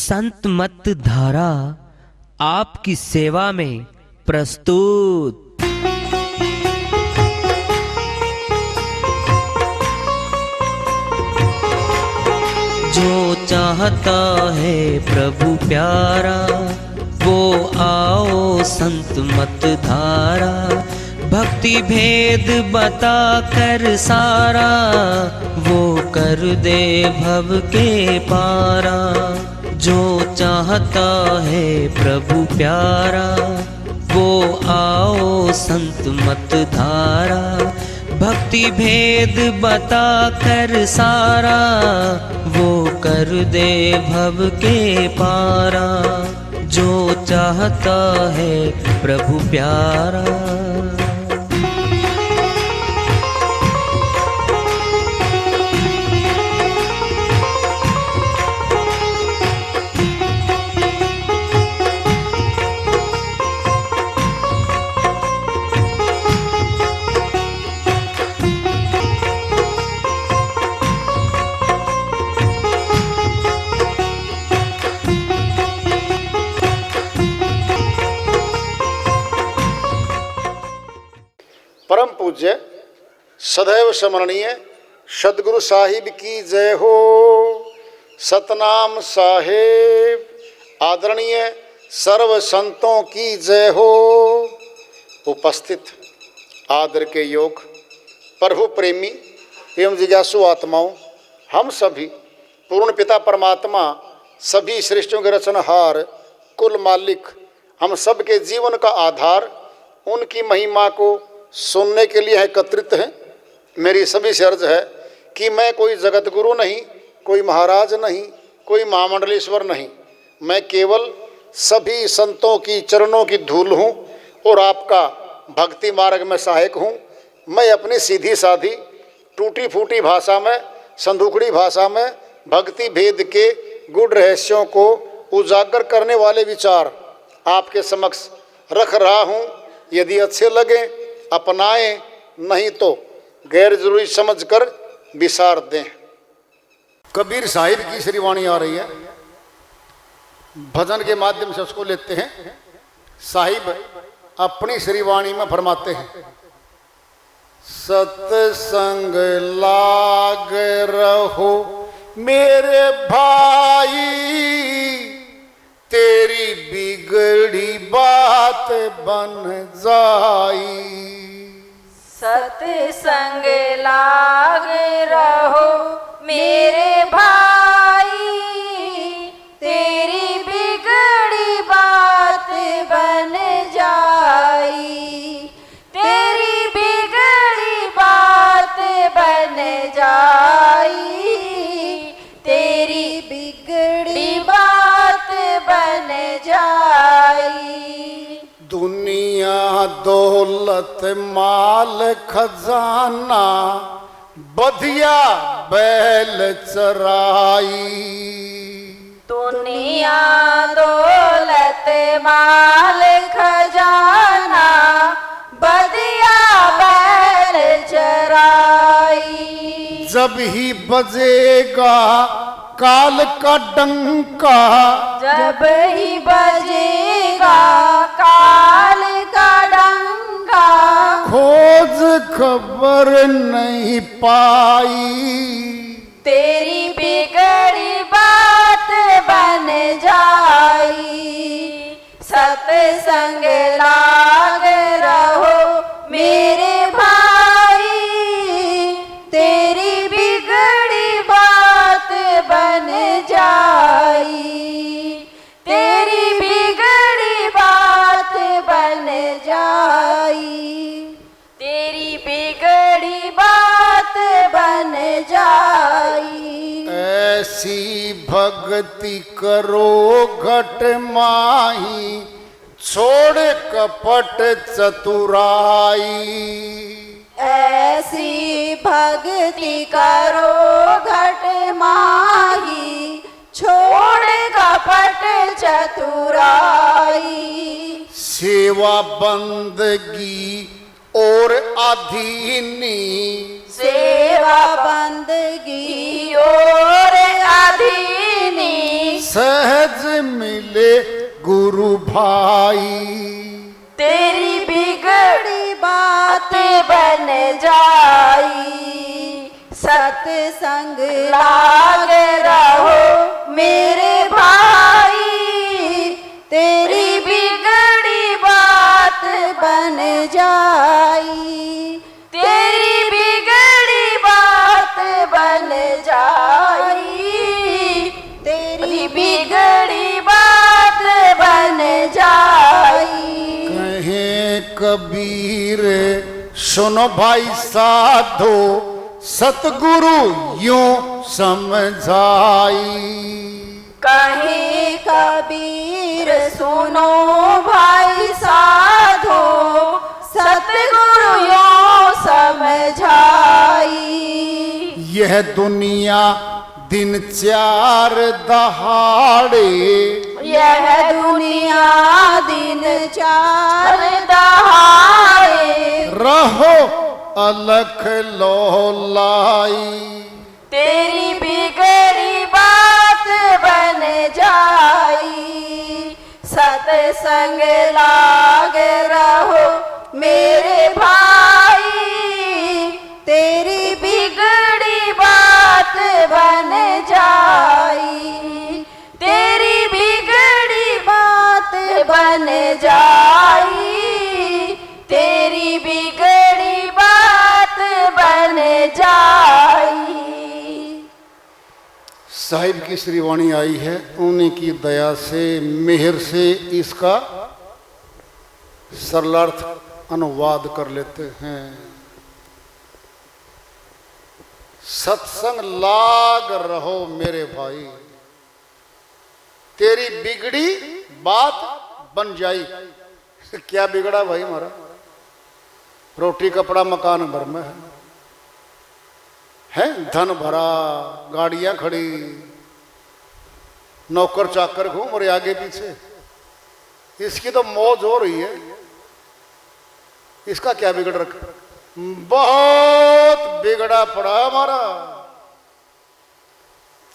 संत मत धारा आपकी सेवा में प्रस्तुत। जो चाहता है प्रभु प्यारा वो आओ संत मत धारा, भक्ति भेद बता कर सारा वो कर दे भव के पारा। जो चाहता है प्रभु प्यारा वो आओ संत मत धारा, भक्ति भेद बता कर सारा वो कर दे भव के पारा। जो चाहता है प्रभु प्यारा। परम पूज्य सदैव स्मरणीय सदगुरु साहिब की जय हो। सतनाम साहेब आदरणीय सर्व संतों की जय हो। उपस्थित आदर के योग प्रभु प्रेमी एवं जिज्ञासु आत्माओं, हम सभी पूर्ण पिता परमात्मा सभी सृष्टियों के रचनहार कुल मालिक हम सब के जीवन का आधार उनकी महिमा को सुनने के लिए एकत्रित हैं। मेरी सभी से अर्ज है कि मैं कोई जगत गुरु नहीं, कोई महाराज नहीं, कोई महामंडलेश्वर नहीं, मैं केवल सभी संतों की चरणों की धूल हूँ और आपका भक्ति मार्ग में सहायक हूँ। मैं अपनी सीधी साधी टूटी फूटी भाषा में, संदूकड़ी भाषा में भक्ति भेद के गुड़ रहस्यों को उजागर करने वाले विचार आपके समक्ष रख रहा हूँ। यदि अच्छे लगे अपनाएं, नहीं तो गैर जरूरी समझकर विसार दें। कबीर साहिब की श्री वाणी आ रही है, भजन के माध्यम से उसको लेते हैं। साहिब अपनी श्री वाणी में फरमाते हैं, सत्संग लाग रहो मेरे भाई, तेरी बिगड़ी बात बन जाई। सत्संग लाग रहो मेरे भाई, तेरी बिगड़ी बात बन जाई। तेरी बिगड़ी बात बन जाई। तेरी बिगड़ी बात बन जाई। दुनिया दौलत माल खजाना बधिया बैल चराई। दुनिया दौलत माल खजाना बधिया बैल चराई। जब ही बजेगा काल का डंका, जब ही बजेगा काल का डंका, खोज खबर नहीं पाई। तेरी बिगड़ी बात बन जाई। सत्संग लाग रहो मेरे भाई, तेरी बिगड़ी बात बन जाई। तेरी बिगड़ी बात बन जाई। तेरी बिगड़ी बात बन जाई। ऐसी भक्ति करो घट माही, छोड़ कपट चतुराई। ऐसी भक्ति करो घट माही, छोड़ कपट चतुराई। सेवा बंदगी और अधीनी, सेवा बंदगी और अधीनी, से सहज मिले गुरु भाई। तेरी बिगड़ी बात बन जाई, सत्संग लाग रहो मेरे भाई। तेरी बिगड़ी बात बन जाई, तेरी बिगड़ी बात बन जाई, तेरी बिगड़ी बात बन जाई। कहे कबीर सुनो भाई साधो, सतगुरु यूं समझाई। कहे कबीर सुनो भाई साधो, सतगुरु यूं समझाई। यह दुनिया दिन चार दहाड़े, यह दुनिया दिन चार दहाड़े, रहो अलख लोलाई। तेरी बिगड़ी बात बन जाई, सत्संग लाग रहो मेरे भाई। तेरी बिगड़ी बात बन जाई, तेरी बिगड़ी बात बन जाई, तेरी बिगड़ी बात बन जाई। साहिब की श्री वाणी आई है, उन्हीं की दया से मेहर से इसका सरलार्थ अनुवाद कर लेते हैं। सत्संग लाग रहो मेरे भाई, तेरी बिगड़ी बात बन जाई। क्या बिगड़ा भाई हमारा? रोटी कपड़ा मकान भर में है, धन भरा, गाड़ियां खड़ी, नौकर चाकर घूम रहे आगे पीछे, इसकी तो मौज हो रही है। इसका क्या बिगड़ रखा? बहुत बिगड़ा पड़ा हमारा।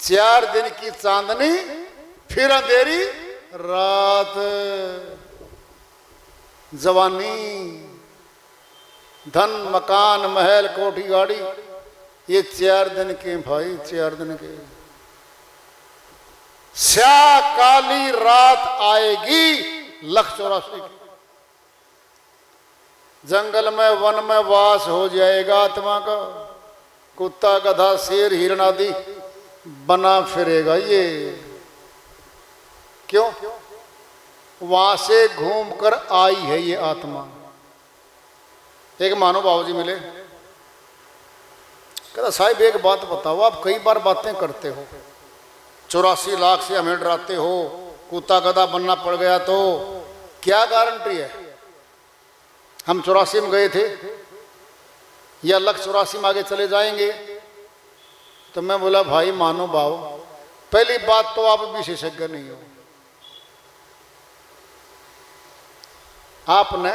4 दिन की चांदनी, फिर अंधेरी रात। जवानी, धन मकान महल कोठी गाड़ी, ये 4 दिन के भाई, 4 दिन के। स्या काली रात आएगी 184 की। जंगल में वन में वास हो जाएगा आत्मा का। कुत्ता गधा शेर हिरण आदि बना फिरेगा ये। क्यों? वहां से घूम कर आई है ये आत्मा। एक महानुभाव जी मिले, कहता साहिब एक बात बताओ, आप कई बार बातें करते हो, 84 लाख से हमें डराते हो, कुत्ता गधा बनना पड़ गया तो क्या गारंटी है? हम 84 में गए थे या 184 में आगे चले जाएंगे? तो मैं बोला भाई मानो भाव, पहली बात तो आप विशेषज्ञ नहीं हो। आपने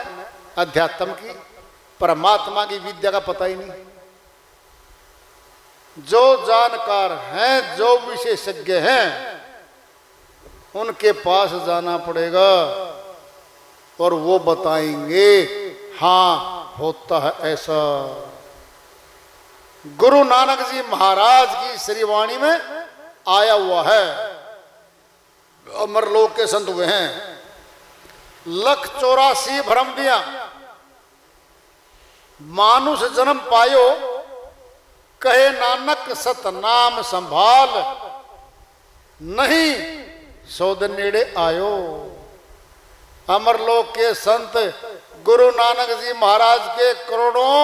अध्यात्म की, परमात्मा की विद्या का पता ही नहीं। जो जानकार हैं, जो विशेषज्ञ हैं, उनके पास जाना पड़ेगा और वो बताएंगे हाँ होता है ऐसा। गुरु नानक जी महाराज की श्रीवाणी में आया हुआ है, अमरलोक के संत हुए हैं। 184 भ्रम दिया, मानुष जन्म पायो, कहे नानक सत नाम संभाल, नहीं सौद नेड़े आयो। अमरलोक के संत गुरु नानक जी महाराज के करोड़ों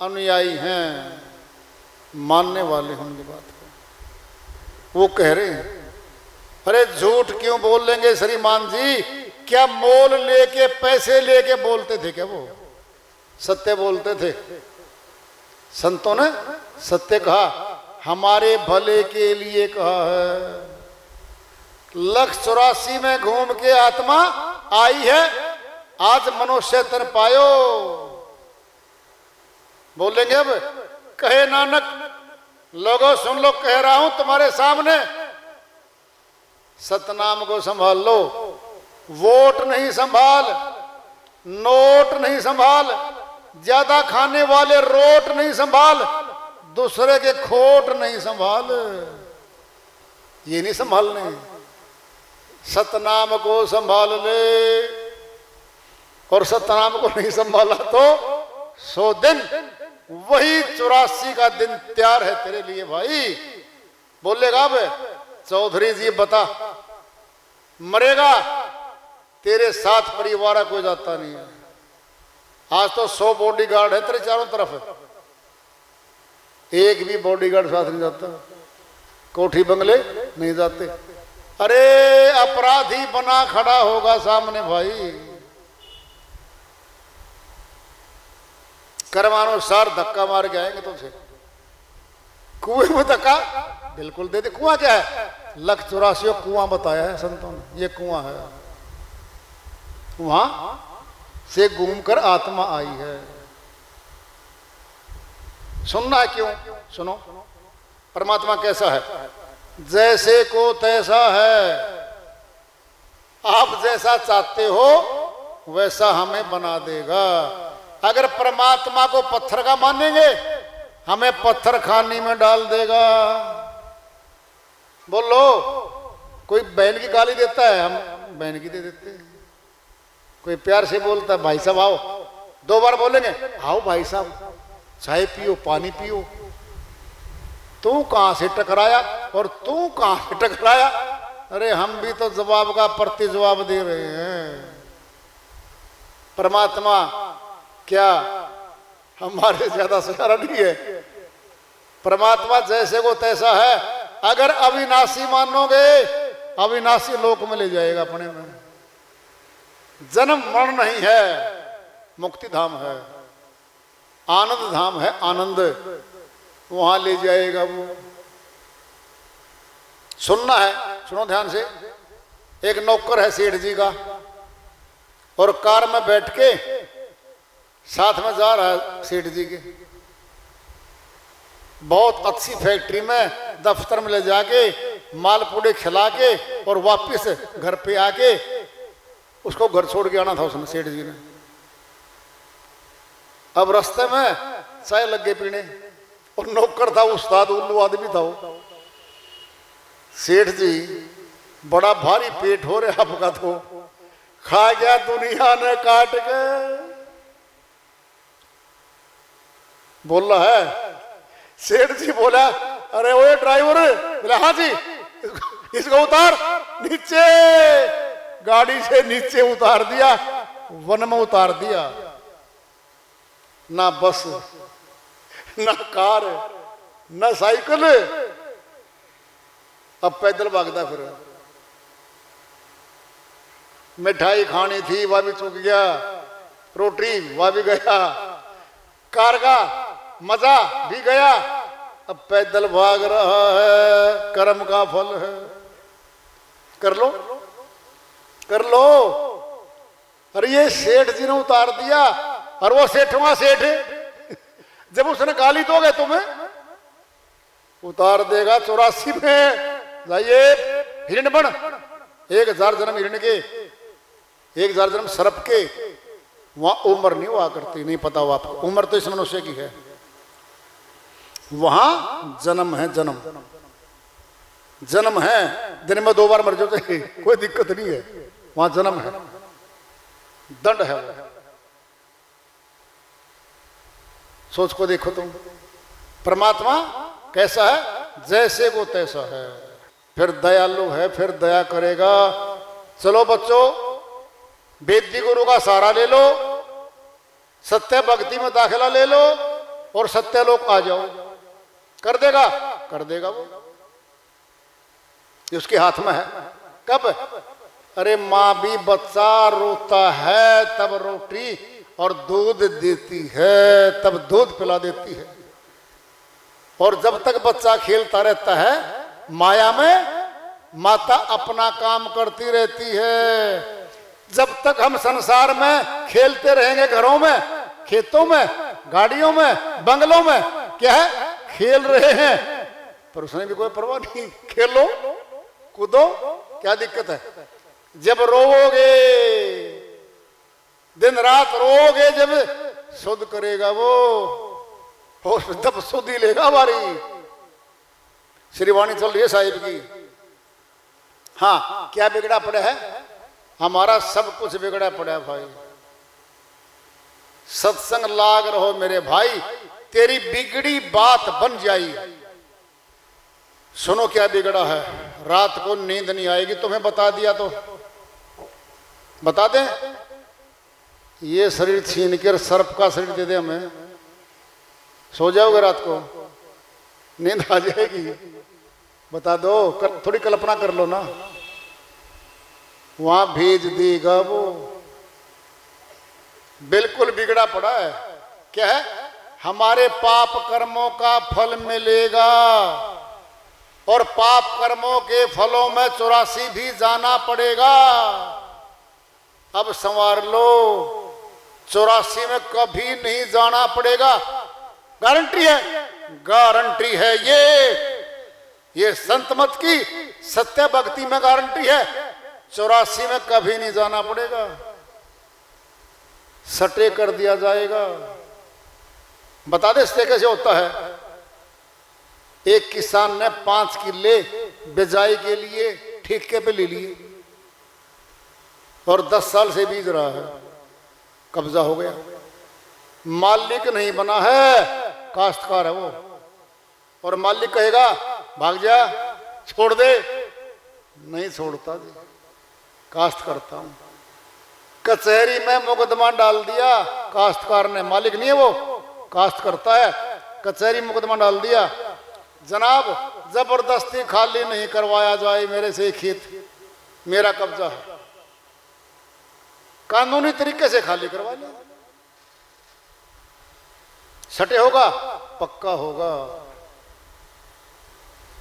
अनुयायी हैं, मानने वाले होंगे बात को। वो कह रहे हैं अरे झूठ क्यों बोल लेंगे श्रीमान जी, क्या मोल लेके पैसे लेके बोलते थे क्या? वो सत्य बोलते थे। संतों ने सत्य कहा, हमारे भले के लिए कहा है। 184 में घूम के आत्मा आई है, आज मनुष्य तन पायो। बोलेंगे अब, कहे नानक लोगों सुन लो, कह रहा हूं तुम्हारे सामने, सतनाम को संभाल लो। वोट नहीं संभाल, नोट नहीं संभाल, ज्यादा खाने वाले रोट नहीं संभाल, दूसरे के खोट नहीं संभाल, ये नहीं संभालने। सतनाम को संभाल ले, और सतनाम को नहीं संभाला तो 100 दिन, वही 84 का दिन तैयार है तेरे लिए भाई। बोलेगा अब चौधरी जी बता, मरेगा तेरे साथ परिवार कोई जाता नहीं है। आज तो 100 बॉडीगार्ड है तेरे चारों तरफ, एक भी बॉडीगार्ड साथ नहीं जाता, कोठी बंगले नहीं जाते। अरे अपराधी बना खड़ा होगा सामने भाई, कर्मानुसार धक्का मार के आएंगे तुमसे। कुएं में धक्का बिल्कुल दे दे। कुआं क्या है? 184 कुआं बताया है संतों ने, ये कुआं है, वहां से घूमकर आत्मा आई है। सुनना है क्यों? सुनो, परमात्मा कैसा है? जैसे को तैसा है। आप जैसा चाहते हो वैसा हमें बना देगा। अगर परमात्मा को पत्थर का मानेंगे, हमें पत्थर खानी में डाल देगा। बोलो, कोई बहन की गाली देता है, हम बहन की दे देते हैं। कोई प्यार से बोलता है, भाई साहब आओ, 2 बार बोलेंगे, आओ भाई साहब चाय पियो, पानी पियो। तू कहां से टकराया और तू कहां से टकराया? अरे हम भी तो जवाब का प्रति जवाब दे रहे हैं। परमात्मा क्या हमारे ज्यादा सहारा नहीं है? परमात्मा जैसे को तैसा है। अगर अविनाशी मानोगे, अविनाशी लोक में ले जाएगा अपने में। जन्म मरण नहीं है, मुक्ति धाम है, आनंद धाम है, आनंद, वहां ले जाएगा वो। सुनना है, सुनो ध्यान से। एक नौकर है सेठ जी का, और कार में बैठ के साथ में जा रहा है सेठ जी के। बहुत अच्छी फैक्ट्री में, दफ्तर में ले जाके माल पूड़े खिला के और वापिस घर पे आके उसको घर छोड़ के आना था उसने, सेठ जी ने। अब रास्ते में चाय लग गए पीने, और नौकर था उस्ताद, उल्लू आदमी था वो। सेठ जी बड़ा भारी पेट हो रहा आपका, तो खा गया दुनिया ने काट के। बोल रहा है, सेठ जी बोला, अरे वो ड्राइवर, बोला हाँ जी, इसको उतार नीचे। गाड़ी से नीचे उतार दिया, वन में उतार दिया। ना बस, ना कार, ना साइकिल, अब पैदल भागता फिर। मिठाई खानी थी वह भी चूक गया, रोटी वह भी गया, कार का मजा भी गया, अब पैदल भाग रहा है। कर्म का फल है, कर लो, कर लो। अरे ये सेठ जी ने उतार दिया, और वो सेठवा सेठ जब उसने गाली दोगे तुम्हें, उतार देगा 84 में। जाइए हिरण बन, 1000 जन्म हिरण के, 1000 जन्म सर्प के। वहां उम्र नहीं हुआ करती, नहीं पता हो आपको, उम्र तो इस मनुष्य की है। वहां जन्म है, जन्म जन्म है। दिन में 2 बार मर जाओ, कोई दिक्कत नहीं है, वहां जन्म है, दंड है वो। सोच को देखो तुम, परमात्मा कैसा है? जैसे को तैसा है। फिर दयालु है, फिर दया करेगा। चलो बच्चों, वेदी गुरु का सहारा ले लो, सत्य भक्ति में दाखिला ले लो, और सत्य लोक आ जाओ। कर देगा, कर देगा वो, ये उसके हाथ में है। कब? अरे माँ भी बच्चा रोता है तब रोटी और दूध देती है, तब दूध पिला देती है। और जब तक बच्चा खेलता रहता है माया में, माता अपना काम करती रहती है। जब तक हम संसार में खेलते रहेंगे, घरों में, खेतों में, गाड़ियों में, बंगलों में, क्या है, खेल रहे हैं, पर उसने भी कोई परवाह नहीं। खेलो, कूदो, क्या दिक्कत है? जब रोओगे, दिन रात रोओगे, जब शुद्ध करेगा वो, तब शुद्ध ही लेगा हमारी। श्रीवाणी चल रही है साहिब की। हाँ, क्या बिगड़ा पड़ा है? हमारा सब कुछ बिगड़ा पड़ा है भाई। सत्संग लाग रहो मेरे भाई, तेरी बिगड़ी बात बन जाई। सुनो क्या बिगड़ा है। रात को नींद नहीं आएगी, तुम्हें बता दिया तो बता दें? ये शरीर छीन कर सर्प का शरीर दे दे हमें, सो जाओगे रात को, नींद आ जाएगी? बता दो, थोड़ी कल्पना कर लो ना। वहां भेज देगा वो। बिल्कुल बिगड़ा पड़ा है। क्या है? हमारे पाप कर्मों का फल मिलेगा, और पाप कर्मों के फलों में 84 भी जाना पड़ेगा। अब संवार लो, 84 में कभी नहीं जाना पड़ेगा। गारंटी है, गारंटी है ये संत मत की सत्य भक्ति में गारंटी है। 84 में कभी नहीं जाना पड़ेगा, सटे कर दिया जाएगा। बता दे इससे कैसे होता है। एक किसान ने 5 किले बिजाई के लिए ठेके पे ले लिए, और 10 साल से बीज रहा है। कब्जा हो गया, मालिक नहीं बना है, काश्तकार है वो। और मालिक कहेगा भाग जा, छोड़ दे, नहीं छोड़ता जी, काश्त करता हूं। कचहरी में मुकदमा डाल दिया काश्तकार ने, मालिक नहीं है वो, काश्त करता है। कचहरी मुकदमा डाल दिया, जनाब जबरदस्ती खाली नहीं करवाया जाए मेरे से खेत, मेरा कब्जा है, कानूनी तरीके से खाली करवा ले। सटे होगा, पक्का होगा।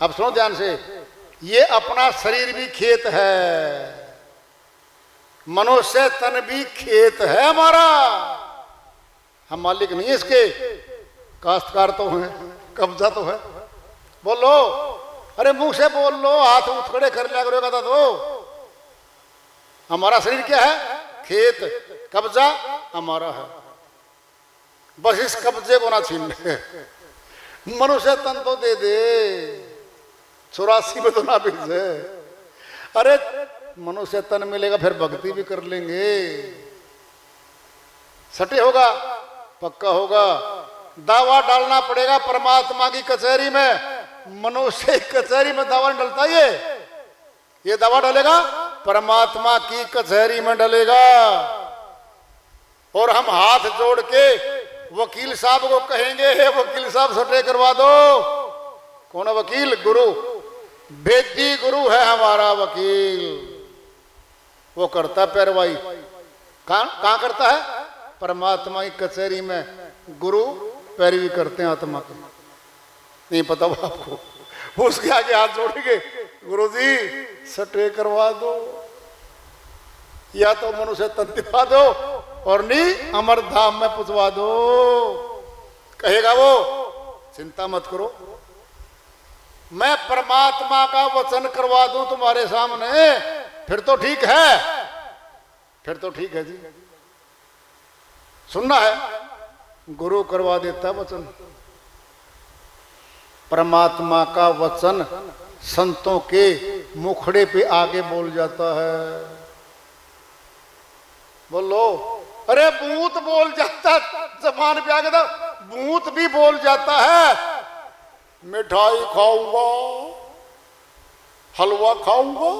अब सुनो ध्यान से, ये अपना शरीर भी खेत है, मनुष्य तन भी खेत है हमारा। हम मालिक नहीं है इसके, काश्तकार तो है, कब्जा तो है। बोलो, अरे मुंह से बोल लो, हाथ उठ खड़े कर लिया करो कहता तो। हमारा शरीर क्या है? खेत, कब्जा हमारा है। बस इस कब्जे को ना छीन ले। मनुष्य तन तो दे दे, 84 में तो ना भेजे। अरे मनुष्य तन मिलेगा, फिर भक्ति भी कर लेंगे। सटे होगा, पक्का होगा। दावा डालना पड़ेगा परमात्मा की कचहरी में। मनुष्य कचहरी में दावा नहीं डलता। ये दावा डलेगा परमात्मा की कचहरी में डलेगा। और हम हाथ जोड़ के वकील साहब को कहेंगे, हे वकील साहब सटे करवा दो। कौन है वकील? गुरु, वेदी गुरु है हमारा वकील। वो करता पैरवाई। कहां करता है? परमात्मा की कचहरी में। गुरु पैरवी करते हैं आत्मा की, नहीं पता वो आपको। उसके आगे हाथ जोड़ेंगे, गुरु जी सटे करवा दो, या तो मनुष्य तन दिखा दो, और नहीं अमर धाम में पुजवा दो। कहेगा वो, चिंता मत करो, मैं परमात्मा का वचन करवा दूं तुम्हारे सामने, फिर तो ठीक है, फिर तो ठीक है जी। सुनना है, गुरु करवा देता वचन। परमात्मा का वचन संतों के मुखड़े पे आगे बोल जाता है। बोलो, अरे भूत बोल जाता, जबान पे आगे था, भूत भी बोल जाता है। मिठाई खाऊंगा, हलवा खाऊंगा,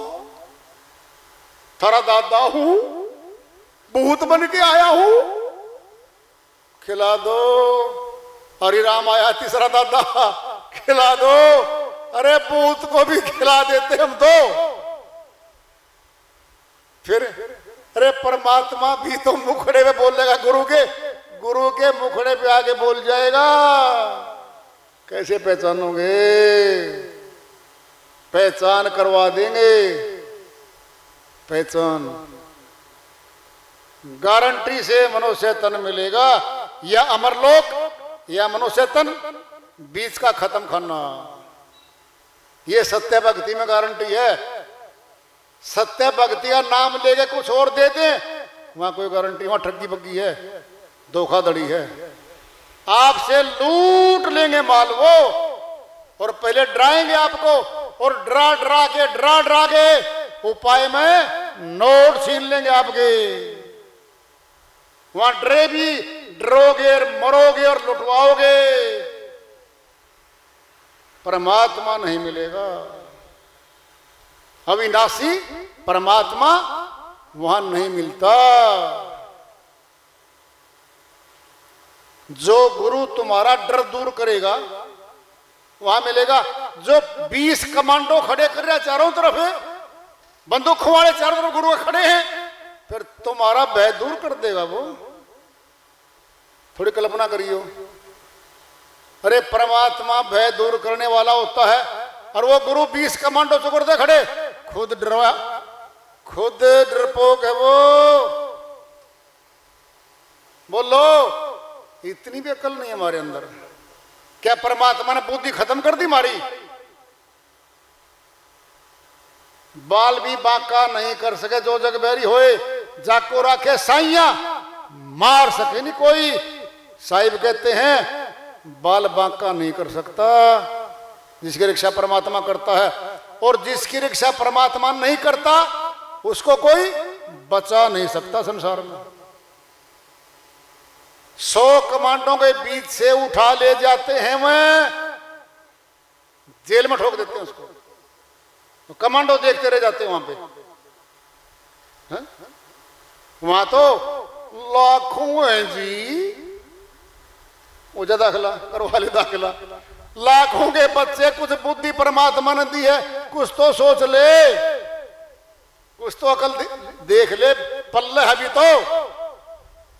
थारा दादा हूं, भूत बन के आया हूं, खिला दो। हरि राम आया तीसरा दादा, खिला दो। अरे भूत को भी खिला देते हम तो। फिर अरे परमात्मा भी तो मुखड़े में बोलेगा, गुरु के मुखड़े पे आगे बोल जाएगा। कैसे पहचानोगे? पहचान करवा देंगे, पहचान गारंटी से मनुष्य तन मिलेगा, या अमरलोक या मनुष्य तन, बीच का खत्म खाना। ये सत्य भक्ति में गारंटी है। सत्य भक्ति का नाम लेके कुछ और दे दें, वहां कोई गारंटी, वहां ठगी बग्गी है, धोखाधड़ी है। आपसे लूट लेंगे माल वो, और पहले डराएंगे आपको, और डरा डरा के उपाय में नोट छीन लेंगे आपके। वहां डरे भी, डरोगे, मरोगे और लुटवाओगे, परमात्मा नहीं मिलेगा। अविनाशी परमात्मा वहां नहीं मिलता। जो गुरु तुम्हारा डर दूर करेगा वहां मिलेगा। जो 20 कमांडो खड़े कर रहे हैं चारों तरफ है, बंदूक वाले चारों तरफ गुरु खड़े हैं, फिर तुम्हारा भय दूर कर देगा वो। थोड़ी कल्पना करियो, अरे परमात्मा भय दूर करने वाला होता है, और वो गुरु 20 कमांडो चुकड़ते खड़े, खुद डरवा, खुद डरपोक है वो। बोलो, इतनी भी अकल नहीं है हमारे अंदर। क्या परमात्मा ने बुद्धि खत्म कर दी हमारी? बाल भी बांका नहीं कर सके जो जग बैरी होए, जाको राखे साइया मार सके नहीं कोई। साहिब कहते हैं बाल बांका नहीं कर सकता, जिसकी रक्षा परमात्मा करता है, और जिसकी रक्षा परमात्मा नहीं करता उसको कोई बचा नहीं सकता संसार में। 100 कमांडों के बीच से उठा ले जाते हैं, वह जेल में ठोक देते हैं उसको, तो कमांडो देखते रह जाते हैं वहां पे। है? वहां तो लाखों हैं जी, वो दाखिला करवा ले दाखिला, लाखों के बच्चे। कुछ बुद्धि परमात्मा ने दी है, कुछ तो सोच ले, कुछ तो अकल देख ले, पल्ले है भी तो।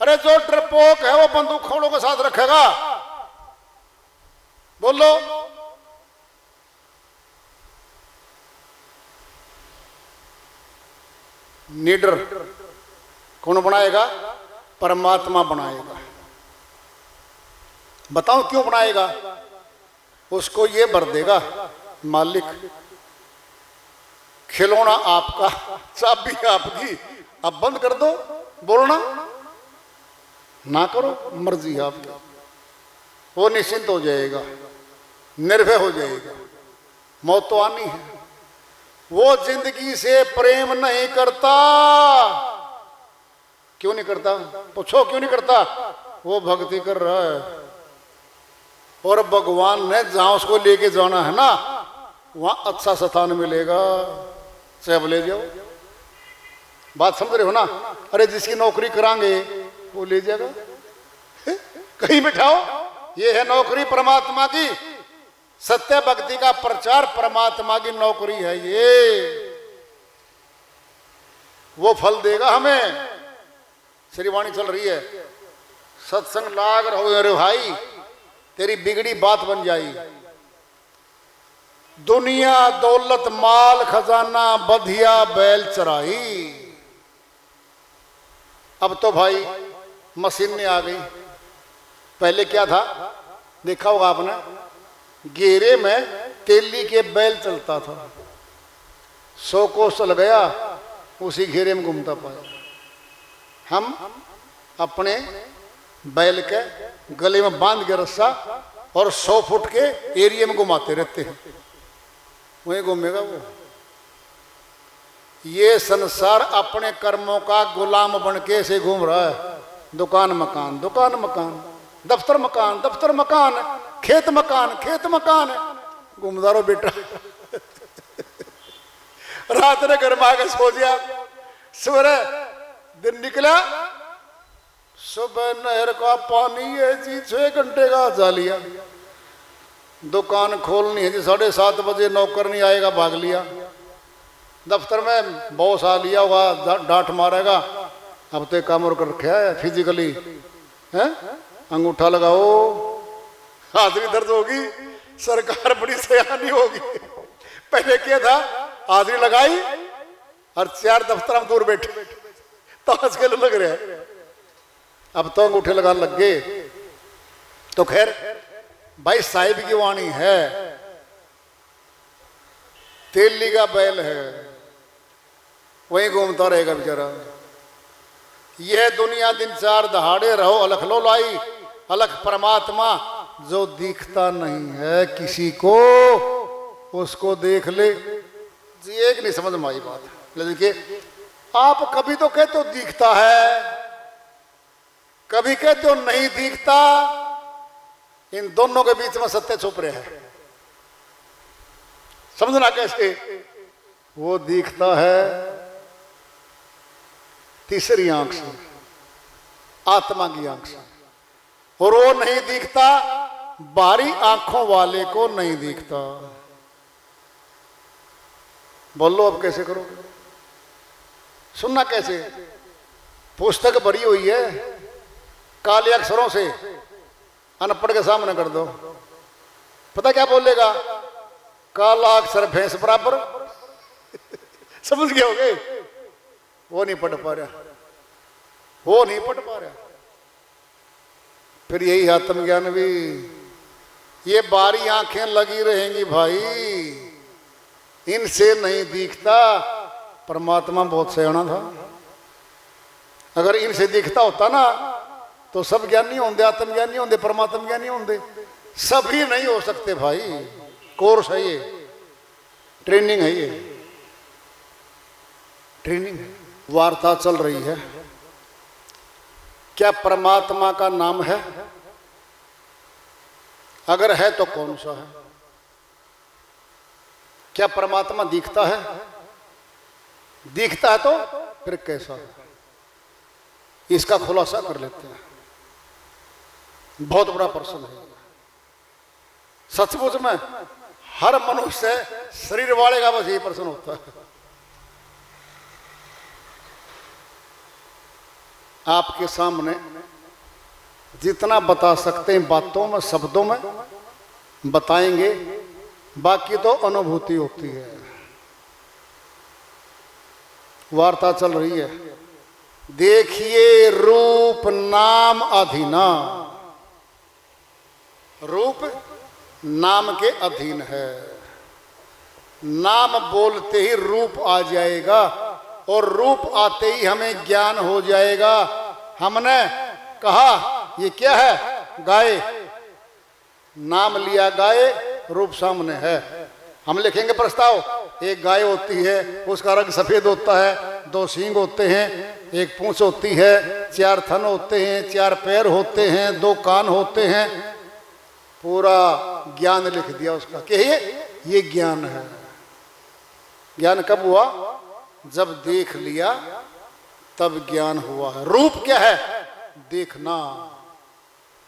अरे जो डरपोक है वो बंदूक खोड़ों के साथ रखेगा। बोलो, निडर कौन बनाएगा? परमात्मा बनाएगा। बताओ क्यों बनाएगा? उसको ये भर देगा, मालिक खिलौना आपका, चाबी आपकी, अब बंद कर दो, बोलना ना करो, मर्जी आपकी। वो निश्चिंत हो जाएगा, निर्भय हो जाएगा। मौत तो आनी है। वो जिंदगी से प्रेम नहीं करता। क्यों नहीं करता? पूछो क्यों नहीं करता? वो भक्ति कर रहा है, और भगवान ने जहां उसको लेके जाना है ना, वहां अच्छा स्थान मिलेगा, चाहे अब ले जाओ। बात समझ रहे हो ना? अरे जिसकी नौकरी करांगे वो ले जाएगा, कहीं बिठाओ। ये है नौकरी परमात्मा की, सत्य भक्ति का प्रचार परमात्मा की नौकरी है ये। वो फल देगा हमें। श्रीवाणी चल रही है, सत्संग लाग रहो अरे भाई, तेरी बिगड़ी बात बन जाई। दुनिया दौलत माल खजाना बधिया बैल चराई। अब तो भाई मशीन आ गई। पहले क्या था, देखा होगा आपने, घेरे में तेली के बैल चलता था। 100 कोस चल गया, उसी घेरे में घूमता पाया। हम अपने बैल के गले में बांध के रस्सा और 100 फुट के एरिया में घुमाते रहते हैं, वहीं घूमेगा वो। ये संसार अपने कर्मों का गुलाम बन के से घूम रहा है। दुकान मकान, दुकान मकान, दफ्तर मकान, दफ्तर मकान, खेत मकान, खेत मकान, घूमदारो बेटा। रात ने घर में आकर सो दिया, सवेरे दिन निकला, सुबह नहर का पानी है जी, 6 घंटे का जा लिया। दुकान खोलनी है जी, 7:30 बजे नौकर नहीं आएगा, भाग लिया। दफ्तर में बॉस आ लिया होगा, डांट मारेगा, अब तो काम और कर रखा है फिजिकली, है अंगूठा लगाओ, हाजरी दर्द होगी, सरकार बड़ी सयानी होगी। पहले क्या था, हाजरी लगाई और 4 दफ्तर में दूर बैठे ताश के लग रहे हैं। अब तो अंगूठे लगाने लग गए। तो खैर भाई साहिब की वाणी है, तेली का बैल है, वहीं घूमता रहेगा बेचारा। यह दुनिया दिन चार दहाड़े रहो अलख लो लाई, अलख परमात्मा जो दिखता नहीं है किसी को उसको देख ले। जी एक नहीं समझ में आई बात। देखिए आप कभी तो कहते हो दिखता है, कभी कहते हो नहीं दिखता, इन दोनों के बीच में सत्य छुप रहा है। समझना कैसे? वो दिखता है तीसरी आंख से, आत्मा की आंख से, और वो नहीं दिखता बाहरी आंखों वाले को नहीं दिखता। बोलो अब कैसे करोगे? सुनना कैसे? पुस्तक भरी हुई है काले अक्षरों से, अनपढ़ के सामने कर दो, पता क्या बोलेगा? काला अक्षर भैंस बराबर। समझ गए होगे? वो नहीं पढ़ पा रहा, वो नहीं पढ़ पा रहा। फिर यही आत्मज्ञान भी, ये बारी आंखें लगी रहेंगी भाई, इनसे नहीं दिखता। परमात्मा बहुत सयाना था, अगर इनसे दिखता होता ना तो सब ज्ञानी होंगे, आत्मज्ञानी होंगे, परमात्मा ज्ञानी होंगे। सभी नहीं हो सकते भाई, कोर्स है ये, ट्रेनिंग है ये, ट्रेनिंग है। वार्ता चल रही है, क्या परमात्मा का नाम है? अगर है तो कौन सा है? क्या परमात्मा दिखता है? दिखता है तो फिर कैसा है? इसका खुलासा कर लेते हैं। बहुत बड़ा प्रश्न है सचमुच में। हर मनुष्य शरीर वाले का बस यही प्रश्न होता है। आपके सामने जितना बता सकते हैं बातों में, शब्दों में बताएंगे, बाकी तो अनुभूति होती है। वार्ता चल रही है। देखिए रूप नाम अधीना, रूप नाम के अधीन है। नाम बोलते ही रूप आ जाएगा, और रूप आते ही हमें ज्ञान हो जाएगा। हमने कहा ये क्या है? गाय। नाम लिया गाय, रूप सामने है। हम लिखेंगे प्रस्ताव, एक गाय होती है, उसका रंग सफेद होता है, 2 सींग होते हैं, एक पूंछ होती है, 4 थन होते हैं, 4 पैर होते हैं, 2 कान होते हैं। पूरा ज्ञान लिख दिया उसका कि ये ज्ञान है। ज्ञान कब हुआ? जब देख लिया तब ज्ञान हुआ है। रूप क्या है? देखना।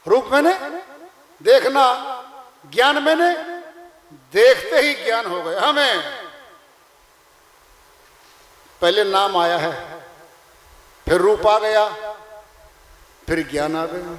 रूप मैंने देखना, ज्ञान मैंने देखते ही ज्ञान हो गया हमें। पहले नाम आया है, फिर रूप आ गया, फिर ज्ञान आ गया।